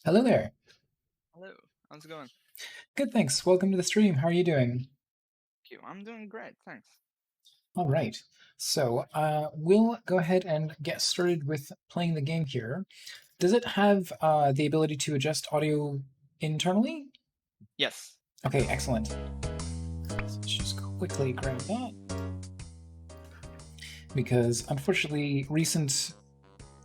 Hello there. Hello, how's it going? Good, thanks. Welcome to the stream. How are you doing? Thank you. I'm doing great, thanks. All right. We'll go ahead and get started with playing the game here. Does it have the ability to adjust audio internally? Yes. Okay, excellent. Let's just quickly grab that because unfortunately, recent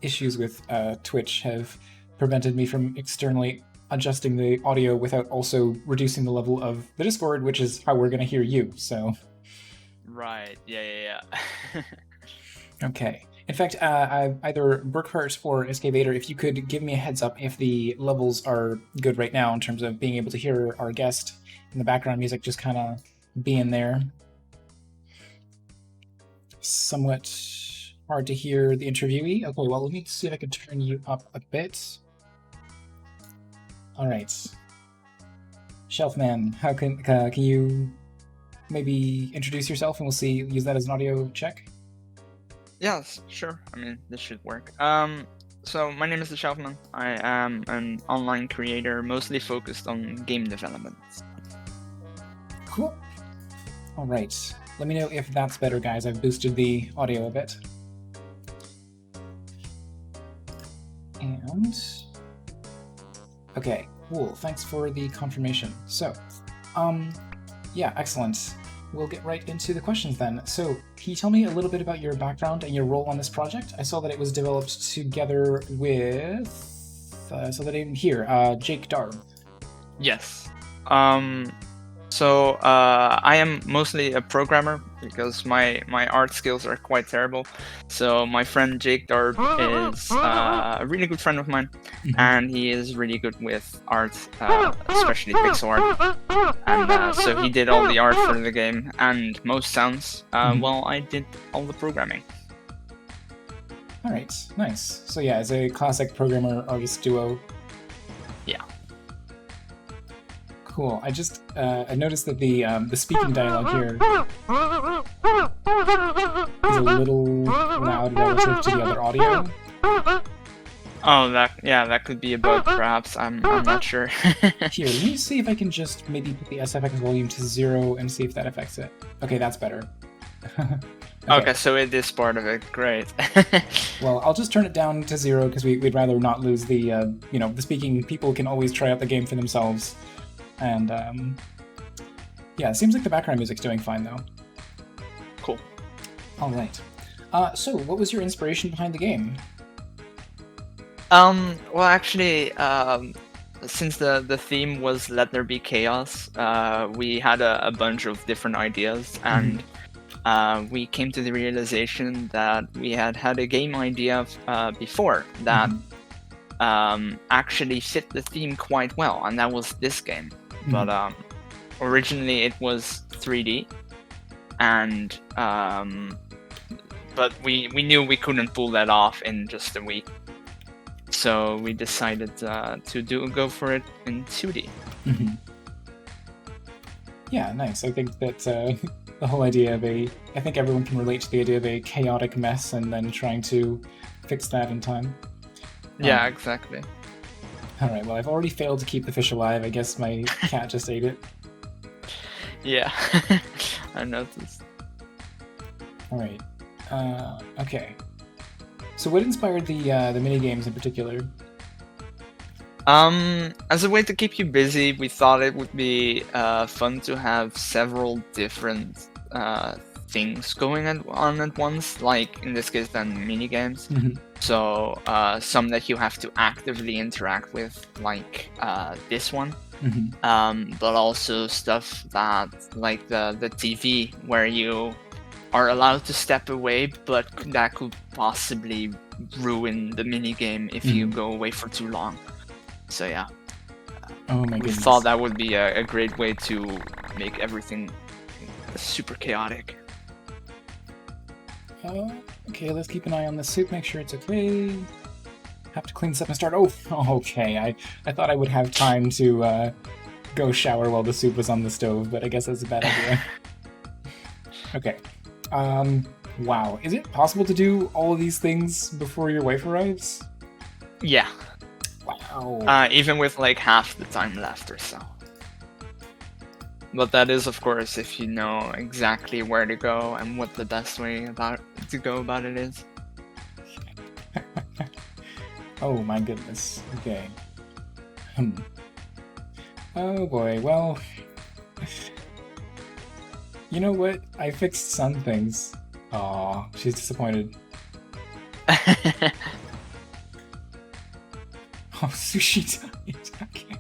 issues with Twitch have prevented me from externally adjusting the audio without also reducing the level of the Discord, which is how we're going to hear you. So. Right. Yeah. Okay. In fact, either Burkhart or Escavator, if you could give me a heads up if the levels are good right now in terms of being able to hear our guest and the background music just kind of being there. Somewhat hard to hear the interviewee. Okay, well, let me see if I can turn you up a bit. All right. Shelfman, how can you maybe introduce yourself and we'll see use that as an audio check? Yes, sure. I mean, this should work. So my name is TheShelfman. I am an online creator, mostly focused on game development. Cool. All right. Let me know if that's better, guys. I've boosted the audio a bit. And okay, cool. Thanks for the confirmation. Um, yeah, excellent. We'll get right into the questions then. So, can you tell me a little bit about your background and your role on this project? I saw that it was developed together with, so that I'm here, Jake Darb. Yes. So I am mostly a programmer because my art skills are quite terrible. So my friend Jake Darb is a really good friend of mine, Mhm. and he is really good with art, especially pixel art. And so he did all the art for the game and most sounds, Mhm. while I did all the programming. All right, nice. So yeah, as a classic programmer artist duo. Yeah. Cool. I noticed that the speaking dialogue here is a little loud relative to the other audio. Oh, that could be a bug, perhaps. I'm not sure. Here, let me see if I can just maybe put the SFX volume to 0 and see if that affects it. Okay, that's better. Okay, Okay, so it is part of it. Great. well, I'll just turn it down to 0 because we'd rather not lose the speaking. People can always try out the game for themselves. And yeah, it seems like the background music's doing fine though. Cool. All right. So, what was your inspiration behind the game? Well, actually, since the theme was Let There Be Chaos, we had a bunch of different ideas, Mhm. and we came to the realization that we had a game idea before that Mhm. actually fit the theme quite well, and that was this game. But Mhm. originally it was 3D, and but we knew we couldn't pull that off in just a week. So we decided to go for it in 2D. Mhm. Yeah, nice. I think that the whole idea of I think everyone can relate to the idea of a chaotic mess and then trying to fix that in time. Yeah, exactly. All right, well, I've already failed to keep the fish alive. I guess my cat just ate it. Yeah, I noticed. All right. Okay. So, what inspired the mini games in particular? As a way to keep you busy, we thought it would be fun to have several different things going on at once, like in this case, then mini games. Mhm. So some that you have to actively interact with, like this one, Mhm. but also stuff that, like the TV, where you are allowed to step away, but that could possibly ruin the mini game if you Mhm. go away for too long. So yeah, Oh my we thought goodness. that would be a great way to make everything super chaotic. Uh, okay, let's keep an eye on the soup. Make sure it's okay. Have to clean this up and start. Oh, okay. I thought I would have time to go shower while the soup was on the stove, but I guess that's a bad idea. Okay. Um, wow. Is it possible to do all of these things before your wife arrives? Yeah. Wow. even with like half the time left or so. But that is, of course, if you know exactly where to go and what the best way to go about it is. Oh my goodness. Okay. Oh boy. Well, you know what? I fixed some things. Aw, she's disappointed. Oh, Sushi died. Okay.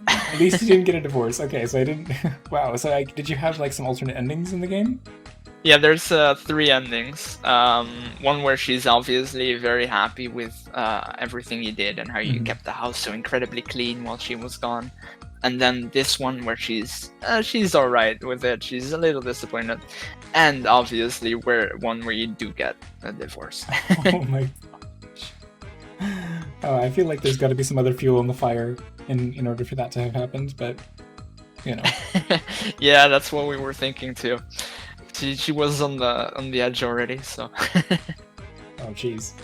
At least you didn't get a divorce. Okay, so I didn't. Wow. So did you have like some alternate endings in the game? Yeah, there's 3 endings. One where she's obviously very happy with everything you did and how you Mhm. kept the house so incredibly clean while she was gone. And then this one where she's all right with it. She's a little disappointed, and obviously one where you do get a divorce. Oh my gosh. Oh, I feel like there's got to be some other fuel on the fire in order for that to have happened, but you know. Yeah, that's what we were thinking too. She was on the edge already, so Oh, jeez.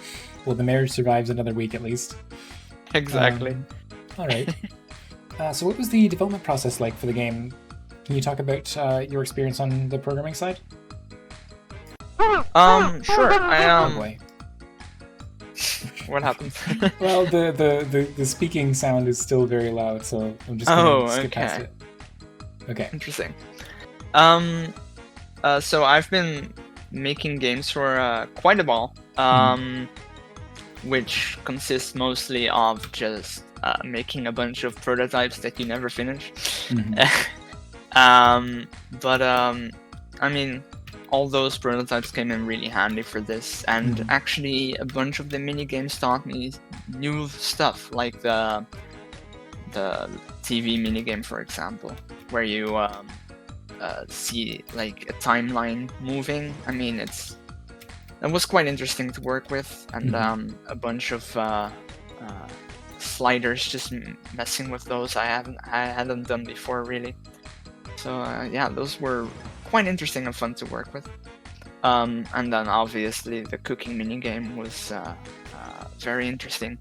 Well, the marriage survives another week at least. exactly. All right. So, what was the development process like for the game? Can you talk about your experience on the programming side? Sure. Oh boy. What happened? Well, the speaking sound is still very loud, so I'm just gonna skip past okay. it. Okay. Interesting. So I've been making games for quite a while, which consists mostly of just making a bunch of prototypes that you never finish. But I mean, all those prototypes came in really handy for this, and actually a bunch of the mini games taught me new stuff, like the TV minigame, for example, where you see like a timeline moving. I mean, it was quite interesting to work with, and a bunch of sliders, just messing with those. I hadn't done before really. So yeah, those were quite interesting and fun to work with. And then obviously the cooking minigame was very interesting,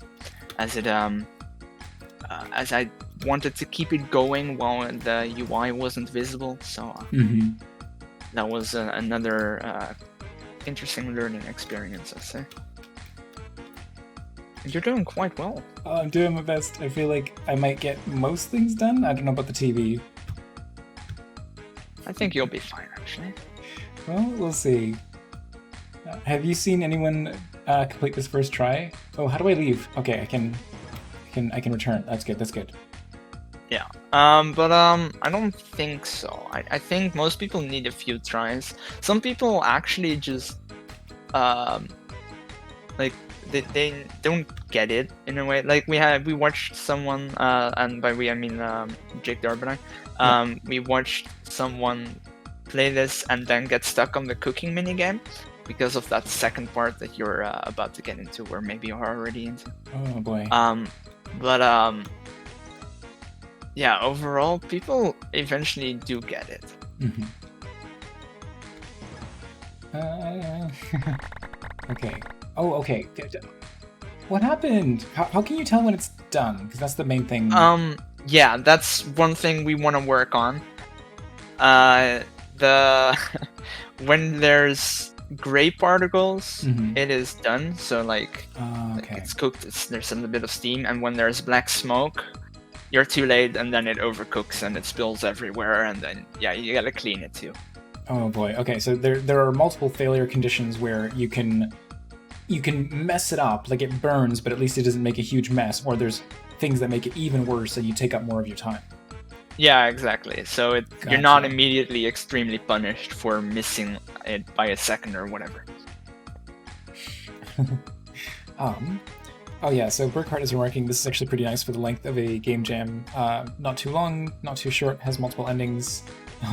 as I wanted to keep it going while the UI wasn't visible. So that was another interesting learning experience, I'd say. You're doing quite well. I'm doing my best. I feel like I might get most things done. I don't know about the TV. I think you'll be fine, actually. Well, we'll see. Have you seen anyone complete this first try? Oh, how do I leave? Okay, I can return. That's good. That's good. Yeah. But I don't think so. I think most people need a few tries. Some people actually just like they don't get it in a way. Like we watched someone and by we I mean Jake Darb and I. We watched someone play this and then get stuck on the cooking minigame because of that second part that you're about to get into, or maybe you're already into. Oh boy. Yeah, overall, people eventually do get it. Okay. Oh, okay. What happened? How can you tell when it's done? Because that's the main thing. Yeah, that's one thing we want to work on. When there's gray particles, it is done. So like it's cooked. There's a little bit of steam, and when there's black smoke, you're too late, and then it overcooks and it spills everywhere, and then yeah, you gotta clean it too. Oh boy. Okay, so there are multiple failure conditions where you can mess it up, like it burns, but at least it doesn't make a huge mess, or there's things that make it even worse, so you take up more of your time. Yeah, exactly. So you're not immediately extremely punished for missing it by a second or whatever. Oh yeah, so Burkhart is working. This is actually pretty nice for the length of a game jam. Not too long, not too short, has multiple endings.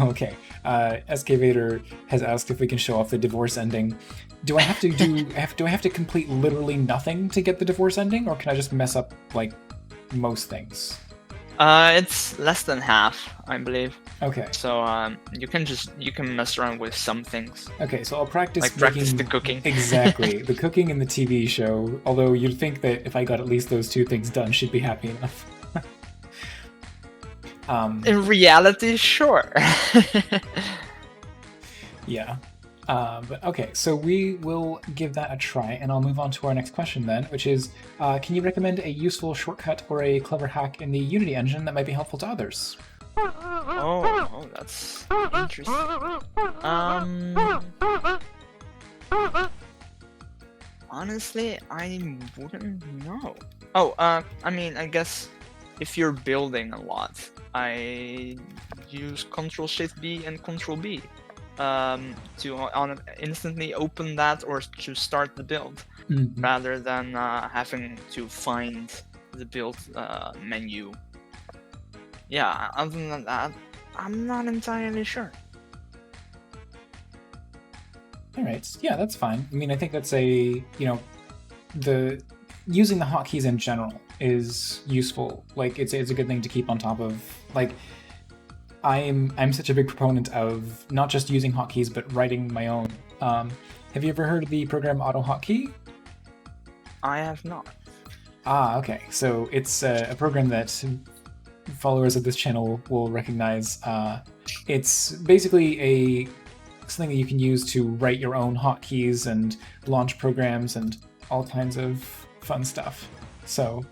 Okay, Excavator has asked if we can show off the divorce ending. Do I have to do I have to complete literally nothing to get the divorce ending, or can I just mess up like most things? It's less than half, I believe. Okay. So you can mess around with some things, Okay, so I'll practice like practice making the cooking. exactly the cooking in the TV show. Although you'd think that if I got at least those two things done, she'd be happy enough. In reality, sure. Yeah. But okay, so we will give that a try, and I'll move on to our next question then, which is, can you recommend a useful shortcut or a clever hack in the Unity engine that might be helpful to others? Oh, that's interesting. Honestly, I wouldn't know. Oh, I mean, I guess if you're building a lot, I use Control Shift B and Control B to instantly open that or to start the build, Mhm. rather than having to find the build menu. Yeah, other than that, I'm not entirely sure. All right, yeah, that's fine. I mean, I think that's the using the hotkeys in general is useful. Like, it's a good thing to keep on top of. Like, I'm such a big proponent of not just using hotkeys but writing my own. Have you ever heard of the program AutoHotkey? I have not. Ah, okay. So it's a program that followers of this channel will recognize. It's basically something that you can use to write your own hotkeys and launch programs and all kinds of fun stuff. So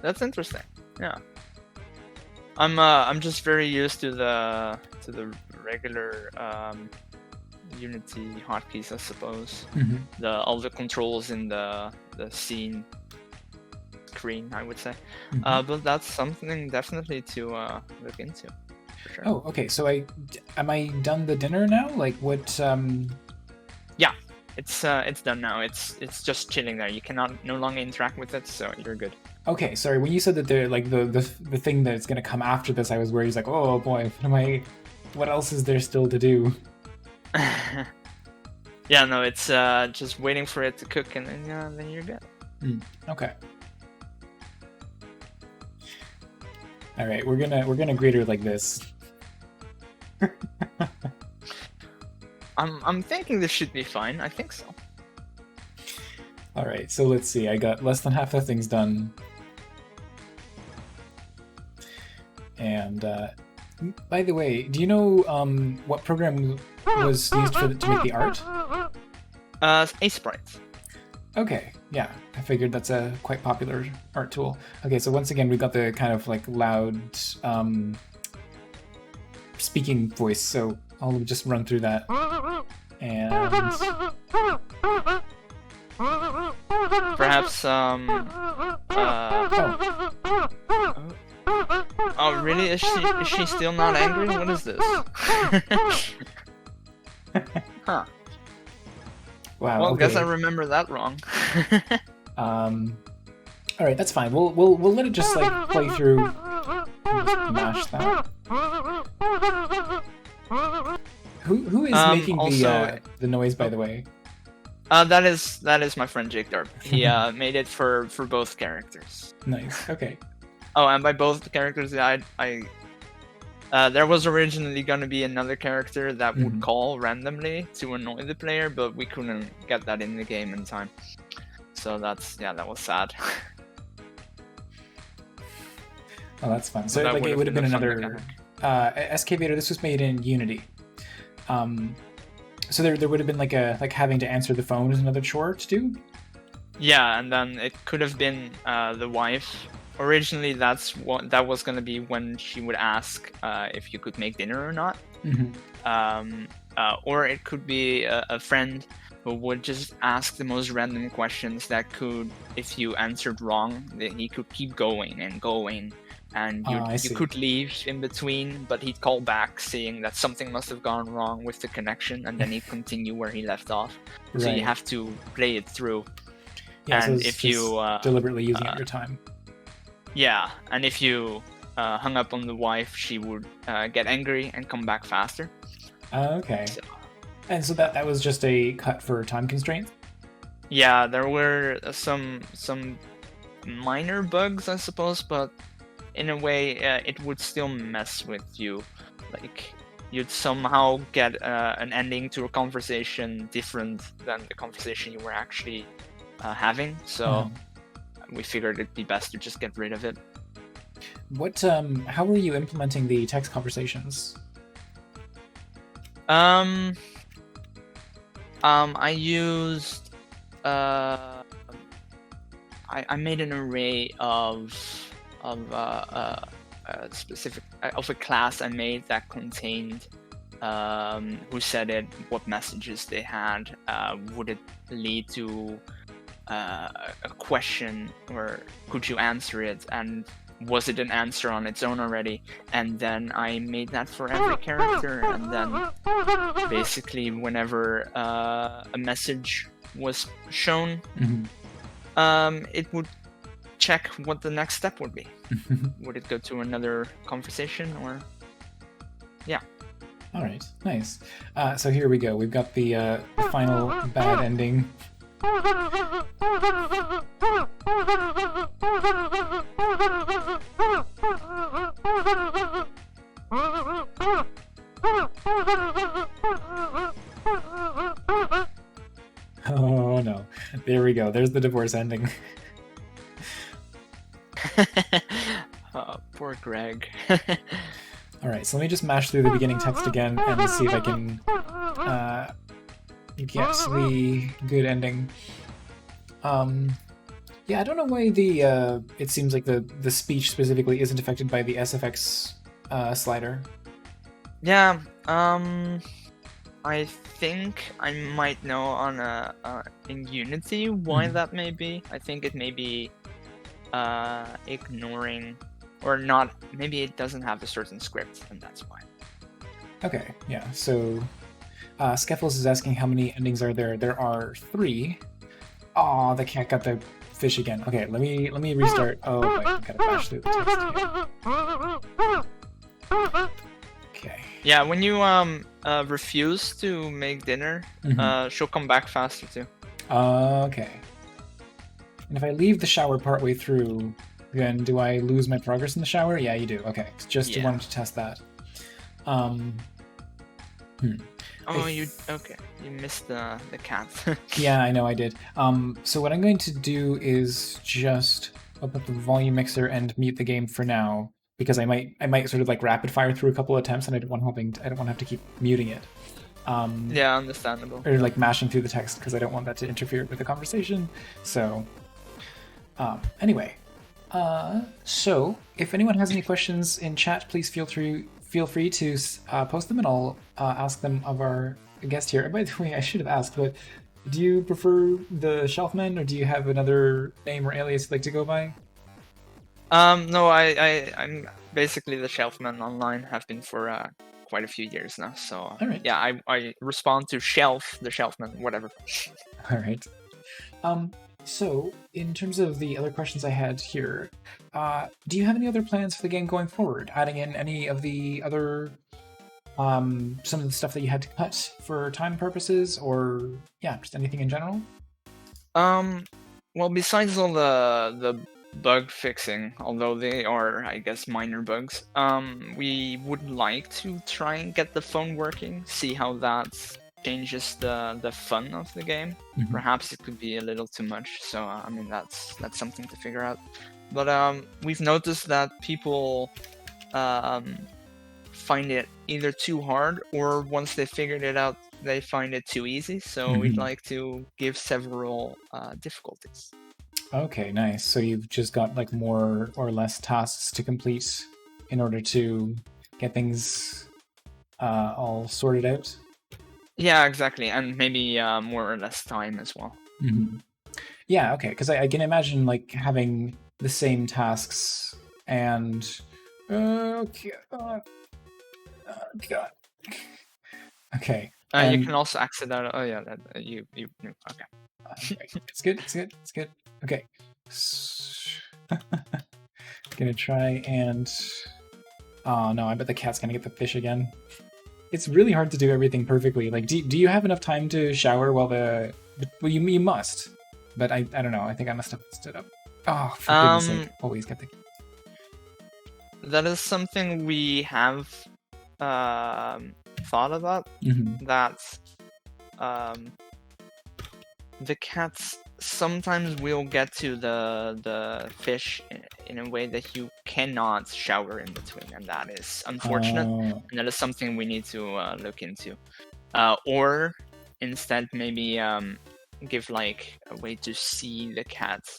That's interesting. Yeah. I'm just very used to the regular Unity hotkeys, I suppose. All the controls in the scene screen, I would say. But that's something definitely to look into. For sure. Oh, okay. So am I done the dinner now? Like what? Yeah, it's done now. It's just chilling there. You cannot no longer interact with it, so you're good. Okay, sorry. When you said that they're like the thing that's gonna come after this, I was worried. Like, oh boy, what else is there still to do? Yeah, no, it's just waiting for it to cook, and then you're good. Okay. All right, we're gonna grade her like this. I'm thinking this should be fine. I think so. All right, so let's see. I got less than half the things done. And by the way, do you know what program was used to make the art? Sprite. Okay, yeah, I figured that's a quite popular art tool. Okay, so once again, we got the kind of like loud speaking voice, so I'll just run through that. And perhaps oh really? Is she still not angry? What is this? Huh. Wow. Well, okay. guess I remember that wrong. All right, that's fine. We'll let it just like play through. Just mash that. Who is making also, the noise, by the way? That is my friend Jake Darb. He made it for both characters. Nice. Okay. Oh, and by both characters, there was originally gonna be another character that would call randomly to annoy the player, but we couldn't get that in the game in time. So that was sad. Oh, that's fun. So like it would have been another Excavator. This was made in Unity. So there would have been like having to answer the phone is another chore to do. Yeah, and then it could have been the wife. Originally, that was gonna be when she would ask if you could make dinner or not. Or it could be a friend who would just ask the most random questions that could, if you answered wrong, then he could keep going and going, and you could leave in between, but he'd call back saying that something must have gone wrong with the connection, and then he'd continue where he left off. Right. So you have to play it through. Yeah, and so if you deliberately using up your time. Yeah, and if you hung up on the wife, she would get angry and come back faster. Okay. And so that was just a cut for time constraints? Yeah, there were some minor bugs, I suppose, but in a way, it would still mess with you. Like, you'd somehow get an ending to a conversation different than the conversation you were actually having. So we figured it'd be best to just get rid of it. What? How were you implementing the text conversations? I used I made an array of specific of a class I made that contained who said it, what messages they had, would it lead to a question, or could you answer it, and was it an answer on its own already? And then I made that for every character, and then basically whenever a message was shown, it would check what the next step would be. Would it go to another conversation, or yeah. All right, nice. So here we go. We've got the final bad ending. Oh no. There we go. There's the divorce ending. Poor Greg. All right, so let me just mash through the beginning text again and see if I can get the good ending. Yeah, I don't know why the it seems like the speech specifically isn't affected by the SFX slider. Yeah, I think I might know on in Unity why that may be. I think it may be ignoring or not. Maybe it doesn't have a certain script, and that's why. Okay, yeah. So Skeffles is asking how many endings are there. There are 3. Aw, the cat got the fish again. Okay, let me restart. Oh, wait, I gotta bash through the text here. Okay. Yeah, when you refuse to make dinner, she'll come back faster too. Okay. And if I leave the shower partway through, then do I lose my progress in the shower? Yeah, you do. Okay, just wanted to test that. Oh, you missed the cat. Yeah, I know I did. So what I'm going to do is just open up the volume mixer and mute the game for now, because I might sort of like rapid fire through a couple of attempts, and I don't want to have to keep muting it. Yeah, understandable. Or like mashing through the text, because I don't want that to interfere with the conversation. So anyway, so if anyone has any questions in chat, please feel free to post them, and I'll ask them of our guest here. By the way, I should have asked, but do you prefer TheShelfman, or do you have another name or alias you'd like to go by? No, I'm basically TheShelfman online. Have been for quite a few years now. So right. Yeah, I respond to TheShelfman, whatever. All right. So in terms of the other questions I had here, do you have any other plans for the game going forward? Adding in any of the other some of the stuff that you had to cut for time purposes, or yeah, just anything in general? Well, besides all the bug fixing, although they are, I guess, minor bugs, we would like to try and get the phone working, see how that changes the fun of the game. Perhaps it could be a little too much, so I mean that's something to figure out. But we've noticed that people find it either too hard, or once they figured it out, they find it too easy. So we'd like to give several difficulties. Okay, nice. So you've just got like more or less tasks to complete in order to get things all sorted out? Yeah, exactly, and maybe more or less time as well. Yeah, okay, because I can imagine like having the same tasks and okay, God. Okay. You can also exit out. Oh yeah, you okay. It's good. Okay. Gonna try and. Oh no! I bet the cat's gonna get the fish again. It's really hard to do everything perfectly. Like, do you have enough time to shower while the? Well, you must, but I don't know. I think I must have stood up. Oh, for goodness sake! Um, Always get the. that is something we have thought about. Mhm. That um, the cats sometimes will get to the fish in a way that you cannot shower in between, and that is unfortunate. Uh, And that is something we need to look into. Or instead, maybe give like a way to see the cats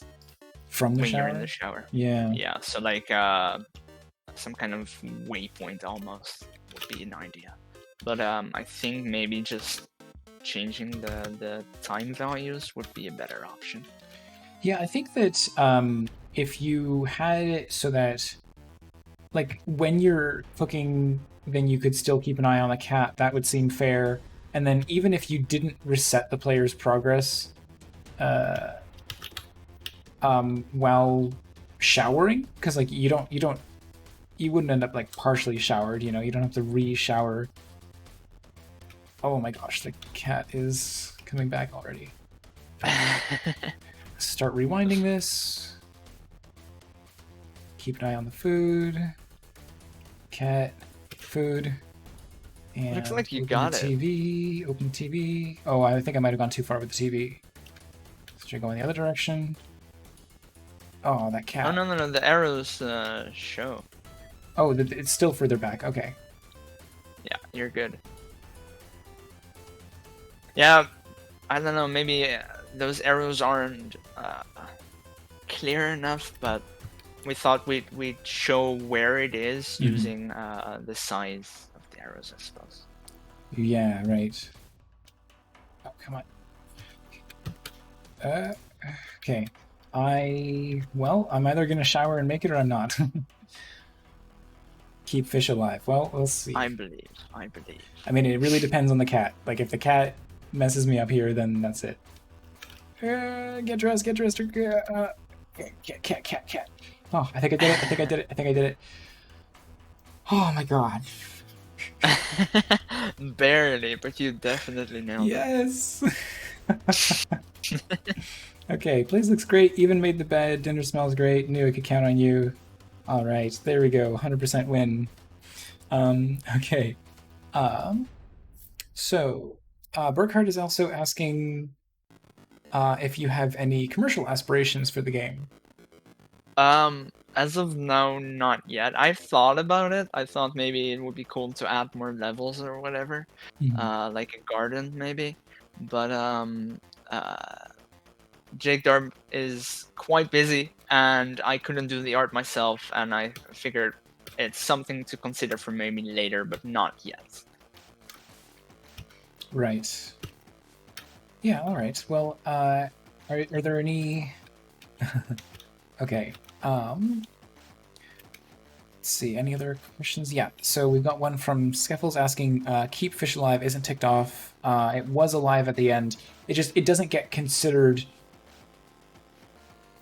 from the when you're in the shower. shower. Yeah. Yeah, so like some kind of waypoint almost would be an idea. But I think maybe just changing the time values would be a better option. Yeah, I think that if you had it so that, like, when you're cooking, then you could still keep an eye on the cat. That would seem fair. And then even if you didn't reset the player's progress uh, while showering, because like you wouldn't end up like partially showered. You know, you don't have to re-shower. Oh my gosh, the cat is coming back already. Start rewinding this. Keep an eye on the food. Cat, food. Looks And like you open the got it. TV. Open the TV. Oh, I think I might have gone too far with the TV. Should I go in the other direction? Oh, that Oh cat. no, the arrows show. Oh, it's still further back. Okay. Yeah, you're good. Yeah, I don't know, maybe those arrows aren't clear enough, but we thought we'd show where it is using the size of the arrows, I suppose. Yeah, right. Oh, come on. Okay. Well, I'm either gonna shower and make it or I'm not. Keep fish alive. Well, we'll I see. believe, I believe. I mean, it really depends on the cat. Like, if the cat messes me up here, then that's it. Get dressed, get dressed. Cat. Oh, I think I did it. I think I did it. I think I did it. Oh my god. Barely, but you definitely nailed it. Yes. Okay, place looks great. Even made the bed. Dinner smells great. Knew I could count on you. All right, there we go. 100% win. Okay. Um, so, Burkhardt is also asking if you have any commercial aspirations for the game. As of now, not yet. I've thought about it. I thought maybe it would be cool to add more levels or whatever, Mhm. like a garden maybe. But uh, Jake Darb is quite busy, and I couldn't do the art myself, and I figured it's something to consider for maybe later, but not yet. Right. Yeah, all right. Well, are there any. Okay. Let's see. Any other questions? Yeah. So we've got one from Skeffels asking, "Keep fish alive isn't ticked off. It was alive at the end. It doesn't get considered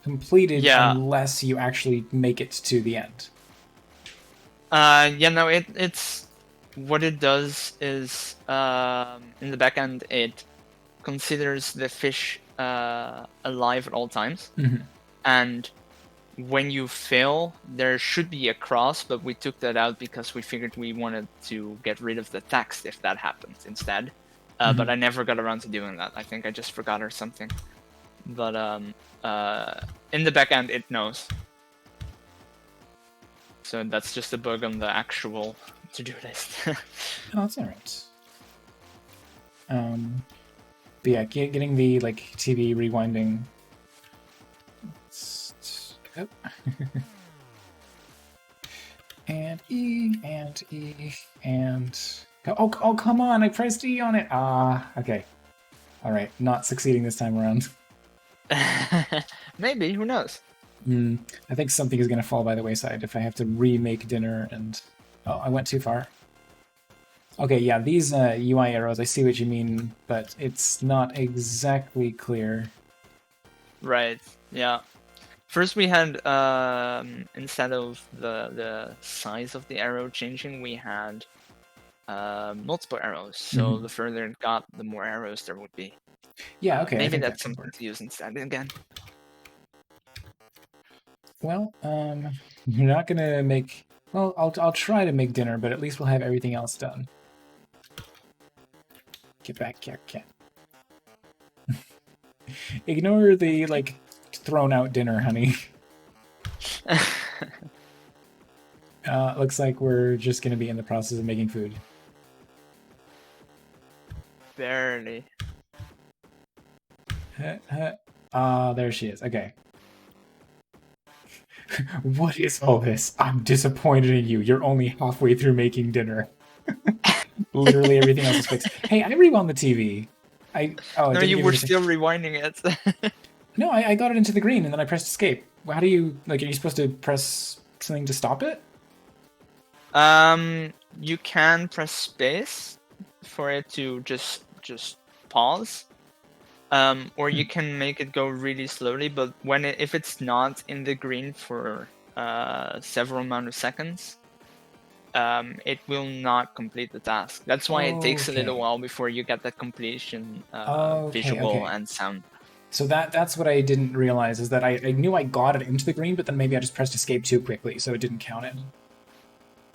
completed Yeah. unless you actually make it to the end." Yeah. No. It's what it does is in the back end it considers the fish alive at all times, Mhm. and when you fail, there should be a cross, but we took that out because we figured we wanted to get rid of the text if that happens instead. But I never got around to doing that. I think I just forgot or something. But in the back end, it knows. So that's just a bug on the actual to-do list. Oh, that's all right. But yeah, getting the like TV rewinding. Yep. And E and E and oh come on! I pressed E on it. Ah, okay. All right, not succeeding this time around. Maybe, who knows? I think something is going to fall by the wayside if I have to remake dinner and... Oh, I went too far. Okay, yeah, these UI arrows, I see what you mean, but it's not exactly clear. Right, yeah. First we had, instead of the size of the arrow changing, we had multiple arrows. So the further it got, the more arrows there would be. Yeah, okay, I Maybe think that that's could something work. to use instead again. Well, you're not gonna make. Well, I'll try to make dinner, but at least we'll have everything else done. Get back, cat, cat. Ignore the like thrown out dinner, honey. Looks like we're just gonna be in the process of making food. Barely. There she is. Okay. What is all this? I'm disappointed in you. You're only halfway through making dinner. Literally everything else is fixed. Hey, I rewound the TV. I No, didn't you give you were the thing. still rewinding it. No, I got it into the green and then I pressed escape. How do you like? Are you supposed to press something to stop it? You can press space for it to just pause. Or you can make it go really slowly, but if it's not in the green for several amount of seconds, it will not complete the task. That's why it takes a little Okay. while before you get the completion Okay. visual Okay. and sound. So that's what I didn't realize is that I knew I got it into the green, but then maybe I just pressed escape too quickly, so it didn't count it.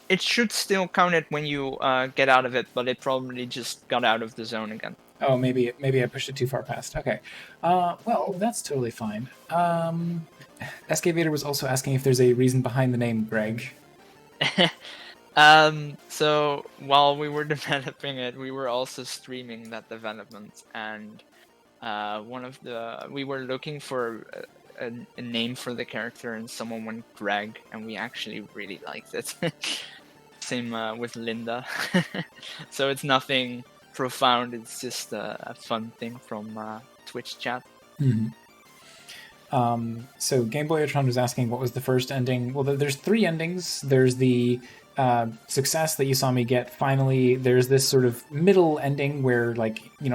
It should still count it when you get out of it, but it probably just got out of the zone again. Oh, maybe I pushed it too far past. Okay. Well, that's totally fine. Excavator was also asking if there's a reason behind the name Greg. So while we were developing it, we were also streaming that development, and we were looking for a name for the character, and someone went Greg, and we actually really liked it. Same with Linda. So it's nothing profound. It's just a fun thing from Twitch chat. Mm-hmm. So Game Boy Atron was asking what was the first ending. Well, there's three endings. There's the success that you saw me get. Finally, there's this sort of middle ending where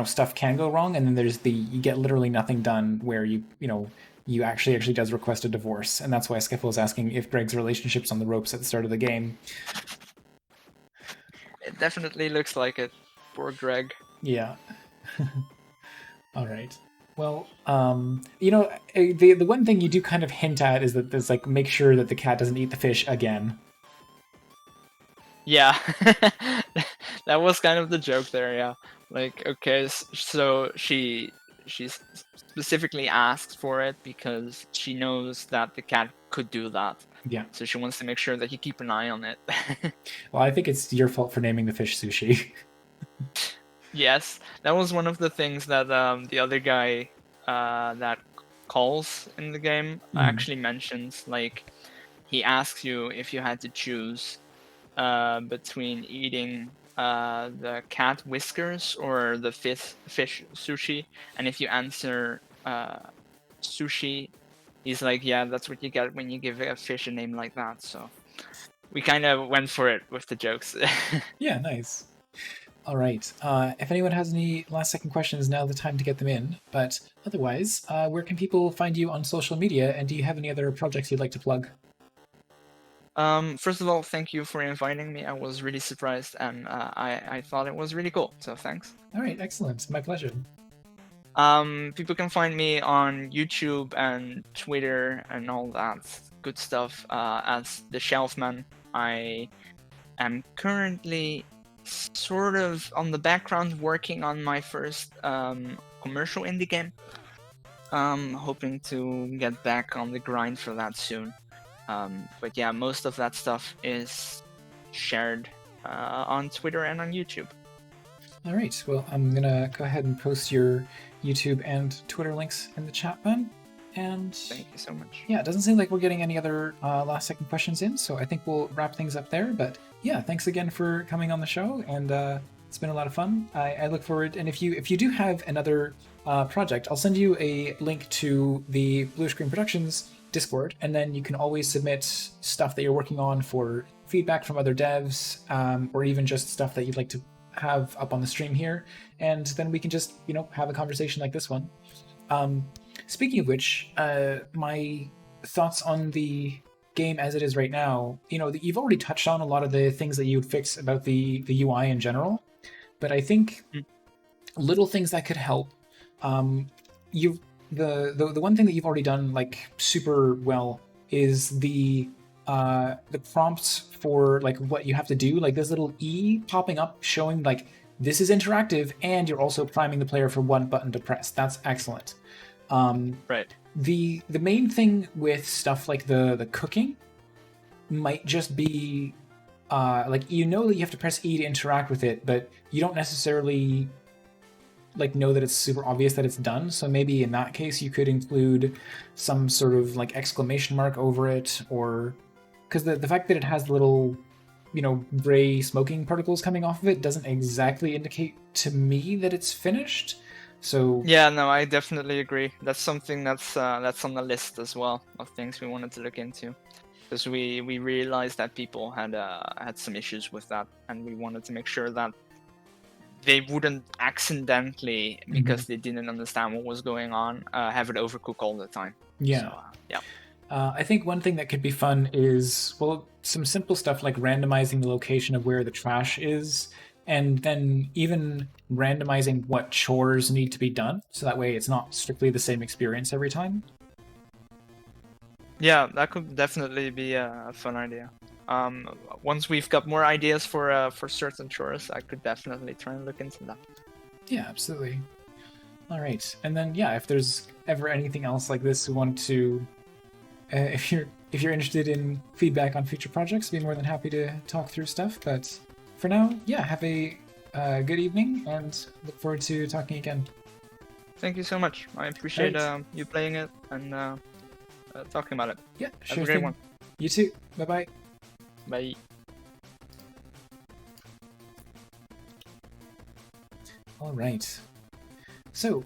stuff can go wrong, and then there's the you get literally nothing done where you actually does request a divorce, and that's why Skiffle was asking if Greg's relationship's on the ropes at the start of the game. It definitely looks like it. Poor Greg. Yeah. All right. Well, the one thing you do kind of hint at is that there's make sure that the cat doesn't eat the fish again. Yeah, that was kind of the joke there. Yeah, like okay, so she specifically asked for it because she knows that the cat could do that. Yeah. So she wants to make sure that you keep an eye on it. Well, I think it's your fault for naming the fish sushi. Yes, that was one of the things that the other guy that calls in the game actually mentions. Like, he asks you if you had to choose between eating the cat whiskers or the fish sushi, and if you answer sushi, he's like, yeah, that's what you get when you give a fish a name like that. So we kind of went for it with the jokes. Yeah, nice. All right. If anyone has any last second questions, now the time to get them in. But otherwise, where can people find you on social media? And do you have any other projects you'd like to plug? First of all, thank you for inviting me. I was really surprised, and I thought it was really cool. So thanks. All right, excellent. My pleasure. People can find me on YouTube and Twitter and all that good stuff as TheShelfman. I am currently sort of on the background working on my first commercial indie game. Hoping to get back on the grind for that soon. But yeah, most of that stuff is shared on Twitter and on YouTube. All right. Well, I'm gonna go ahead and post your YouTube and Twitter links in the chat then. And thank you so much. Yeah, it doesn't seem like we're getting any other last second questions in, so I think we'll wrap things up there. But yeah, thanks again for coming on the show, and it's been a lot of fun. I look forward, and if you do have another project, I'll send you a link to the Blue Screen Productions Discord, and then you can always submit stuff that you're working on for feedback from other devs, or even just stuff that you'd like to have up on the stream here, and then we can just have a conversation like this one. Speaking of which, my thoughts on the game as it is right now, you've already touched on a lot of the things that you would fix about the UI in general, but I think little things that could help. The one thing that you've already done super well is the prompts for like what you have to do, like this little E popping up showing like this is interactive, and you're also priming the player for one button to press. That's excellent. Right. The main thing with stuff like the cooking might just be like you know that you have to press E to interact with it, but you don't necessarily like know that it's super obvious that it's done. So maybe in that case you could include some sort of like exclamation mark over it, or because the fact that it has little gray smoking particles coming off of it doesn't exactly indicate to me that it's finished. So Yeah, no, I definitely agree. That's something that's on the list as well of things we wanted to look into, because we realized that people had some issues with that, and we wanted to make sure that they wouldn't accidentally, because they didn't understand what was going on, have it overcook all the time. yeah. So yeah. I think one thing that could be fun is, well, some simple stuff like randomizing the location of where the trash is, and then even randomizing what chores need to be done, so that way it's not strictly the same experience every time. Yeah, that could definitely be a fun idea. Once we've got more ideas for certain chores, I could definitely try and look into that. Yeah, absolutely. All right, and then yeah, if there's ever anything else like this you want to, if you're interested in feedback on future projects, I'd be more than happy to talk through stuff. But for now, yeah, have a good evening, and look forward to talking again. Thank you so much. I appreciate Right. you playing it and talking about it. Yeah, Have sure a great thing. one. You too. Bye bye. Bye. All right. So,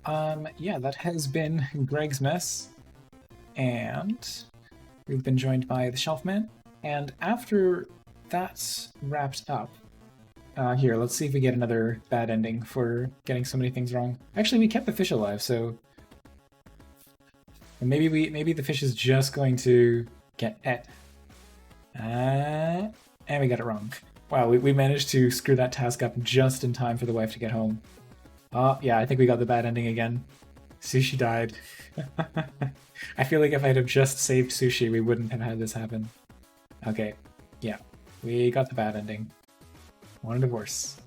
yeah, that has been Greg's Mess, and we've been joined by TheShelfman. And after that's wrapped up, here, let's see if we get another bad ending for getting so many things wrong. Actually, we kept the fish alive, so maybe the fish is just going to get et. And we got it wrong. Wow, we managed to screw that task up just in time for the wife to get home. Oh, yeah, I think we got the bad ending again. Sushi died. I feel like if I'd have just saved Sushi, we wouldn't have had this happen. Okay, yeah, we got the bad ending. Want a divorce.